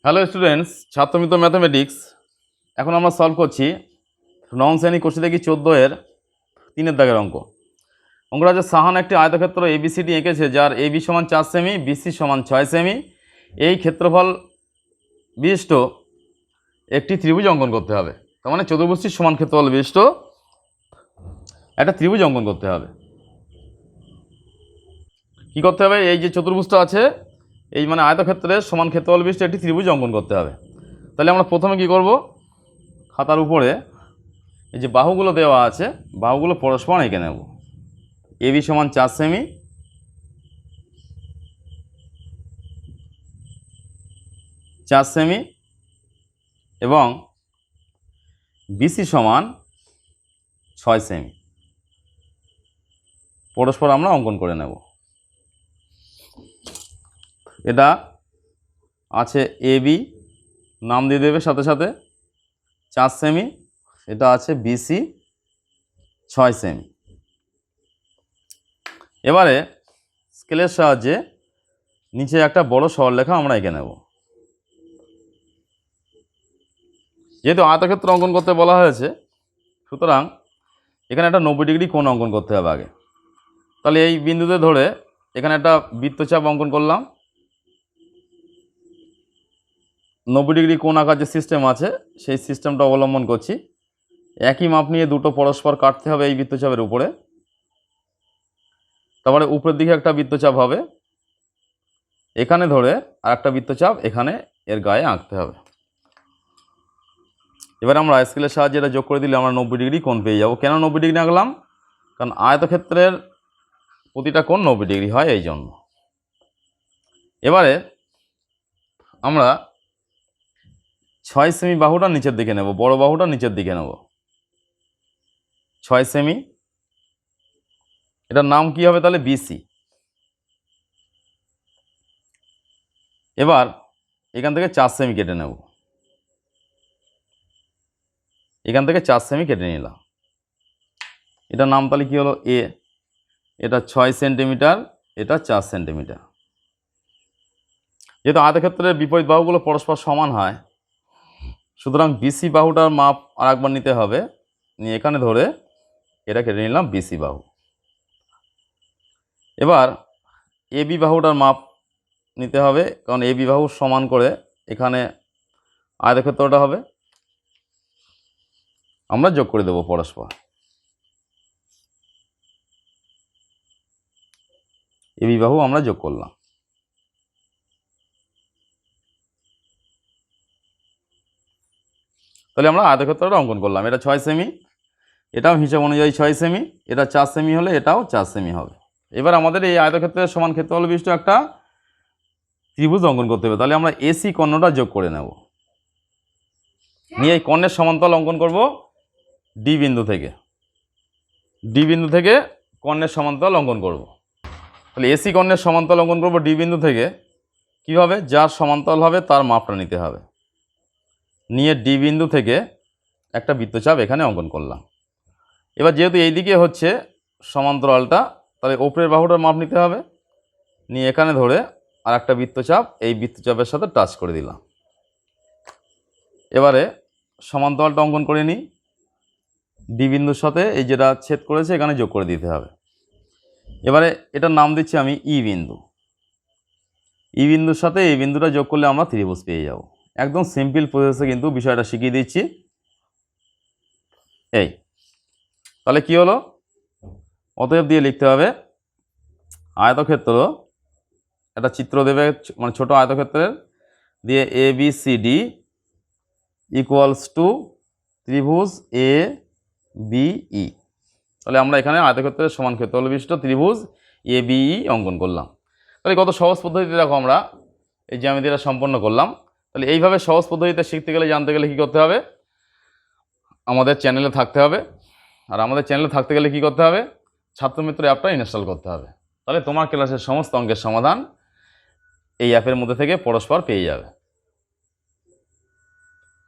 Hello students, ছাত্রমিত্র mathematics. এখন আমরা solve করছি নবম শ্রেণী কোষে দেখি 14 3 দাগের অঙ্ক। অঙ্কটা হচ্ছে সাহান একটি আয়তক্ষেত্র এবিসিডি এঁকেছে, যার এবি সমান 4 সেমি, বিসি সমান 6 সেমি। এই ক্ষেত্রফল বিশিষ্ট একটি ত্রিভুজ অঙ্কন করতে হবে। তার মানে চতুর্ভুজটির সমান ক্ষেত্রফল বিশিষ্ট একটা ত্রিভুজ অঙ্কন করতে হবে। কি করতে হবে? এই যে চতুর্ভুজটা আছে, এই মানে আয়তক্ষেত্রের সমান ক্ষেত্রফল বিশিষ্ট একটি ত্রিভুজ অঙ্কন করতে হবে। তাহলে আমরা প্রথমে কি করব, খাতার উপরে এই যে বাহুগুলো দেওয়া আছে, বাহুগুলো পরস্পর এঁকে নেব। এবি সমান 4 সেমি, এবং বিসি সমান 6 সেমি, পরস্পর আমরা অঙ্কন করে নেব। এটা আছে এবি, নাম দিয়ে দেবে সাথে সাথে 4 সেমি। এটা আছে বিসি 6 সেমি। এবারে স্কেলের সাহায্যে নিচে একটা বড় সরলরেখা আমরা এঁকে নেব। যেহেতু আয়তক্ষেত্র অঙ্কন করতে বলা হয়েছে, সুতরাং এখানে একটা 90 ডিগ্রি কোণ অঙ্কন করতে হবে আগে। তাহলে এই বিন্দুতে ধরে এখানে একটা বৃত্তচাপ অঙ্কন করলাম। 90 ডিগ্রি কোণ আঁকার যে সিস্টেম আছে, সেই সিস্টেমটা অবলম্বন করছি। একই মাপ নিয়ে দুটো পরস্পর কাটতে হবে এই বৃত্তচাপের উপরে। তারপরে উপরের দিকে একটা বৃত্তচাপ হবে এখানে ধরে, আর একটা বৃত্তচাপ এখানে এর গায়ে আঁকতে হবে। এবার আমরা স্কেলের সাহায্যে এটা যোগ করে দিলে আমরা 90 ডিগ্রি কোণ পেয়ে যাব। কেন 90 ডিগ্রি আঁকলাম? কারণ আয়তক্ষেত্রের প্রতিটা কোণ 90 ডিগ্রি হয়, এই জন্য। এবারে আমরা 6 সেমি বাহুটা নিচের দিকে নেব, বড় বাহুটা নিচের দিকে নেব। 6 সেমি, এটার নাম কি হবে তাহলে? বিসি। এবার এখান থেকে 4 সেমি কেটে নেব, এখান থেকে 4 সেমি কেটে নিলাম। এটার নাম তাহলে কি হলো? এ। এটা 6 সেন্টিমিটার, এটা 4 সেন্টিমিটার। যেহেতু আয়তক্ষেত্রের বিপরীত বাহুগুলো পরস্পর সমান হয়, সুতরাং বিসি বাহুটার মাপ আর একবার নিতে হবে। নিয়ে এখানে ধরে এটা কেটে নিলাম বিসি বাহু। এবার এবি বাহুটার মাপ নিতে হবে, কারণ এবি বাহু সমান করে এখানে আয়তক্ষেত্রটা হবে। আমরা যোগ করে দেব পরস্পর। এবি বাহু আমরা যোগ করলাম। তাহলে আমরা আয়তক্ষেত্রটা অঙ্কন করলাম। এটা 6 সেমি, এটাও হিসাব অনুযায়ী 6 সেমি, এটা 4 সেমি হলে এটাও 4 সেমি হবে। এবার আমাদের এই আয়তক্ষেত্রের সমান ক্ষেত্রফল বিশিষ্ট একটা ত্রিভুজ অঙ্কন করতে হবে। তাহলে আমরা এসি কর্ণটা যোগ করে নেব। নিয়ে এই কর্ণের সমান্তরাল অঙ্কন করব ডি বিন্দু থেকে। ডি বিন্দু থেকে কর্ণের সমান্তরাল অঙ্কন করব। তাহলে এসি কর্ণের সমান্তরাল অঙ্কন করব ডি বিন্দু থেকে। কীভাবে? যার সমান্তরাল হবে তার মাপটা নিতে হবে। নিয়ে ডি বিন্দু থেকে একটা বৃত্তচাপ এখানে অঙ্কন করলাম। এবার যেহেতু এই দিকে হচ্ছে সমান্তরালটা, তাহলে ওপরের বাহুটার মাপ নিতে হবে। নিয়ে এখানে ধরে আর একটা বৃত্তচাপ এই বৃত্তচাপের সাথে টাচ করে দিলাম। এবারে সমান্তরালটা অঙ্কন করে নিই। ডি বিন্দুর সাথে এই যেটা ছেদ করেছে এখানে যোগ করে দিতে হবে। এবারে এটার নাম দিচ্ছি আমি ই বিন্দু। ই বিন্দুর সাথে এই বিন্দুটা যোগ করলে আমরা ত্রিভুজ পেয়ে যাব। একদম সিম্পল প্রসেসে কিন্তু বিষয়টা শিখিয়ে দিচ্ছি। এই তাহলে কি হলো? অতএব দিয়ে লিখতে হবে আয়তক্ষেত্র, একটা চিত্র দেবে মানে ছোট আয়তক্ষেত্রের, দিয়ে A B C D equals to ত্রিভুজ এ বি ই। তাহলে আমরা এখানে আয়তক্ষেত্রের সমান ক্ষেত্রফল বিশিষ্ট ত্রিভুজ এ বি ই অঙ্কন করলাম। তাহলে কত সহজ পদ্ধতিতে দেখো আমরা এই জ্যামিতিটা সম্পন্ন করলাম। তাহলে এইভাবে সহজ পদ্ধতিতে শিখতে গেলে, জানতে গেলে কী করতে হবে? আমাদের চ্যানেলে থাকতে হবে। আর আমাদের চ্যানেলে থাকতে গেলে কী করতে হবে? ছাত্রমিত্র অ্যাপটা ইনস্টল করতে হবে। তাহলে তোমার ক্লাসের সমস্ত অঙ্কের সমাধান এই অ্যাপের মধ্যে থেকে পরস্পর পেয়ে যাবে।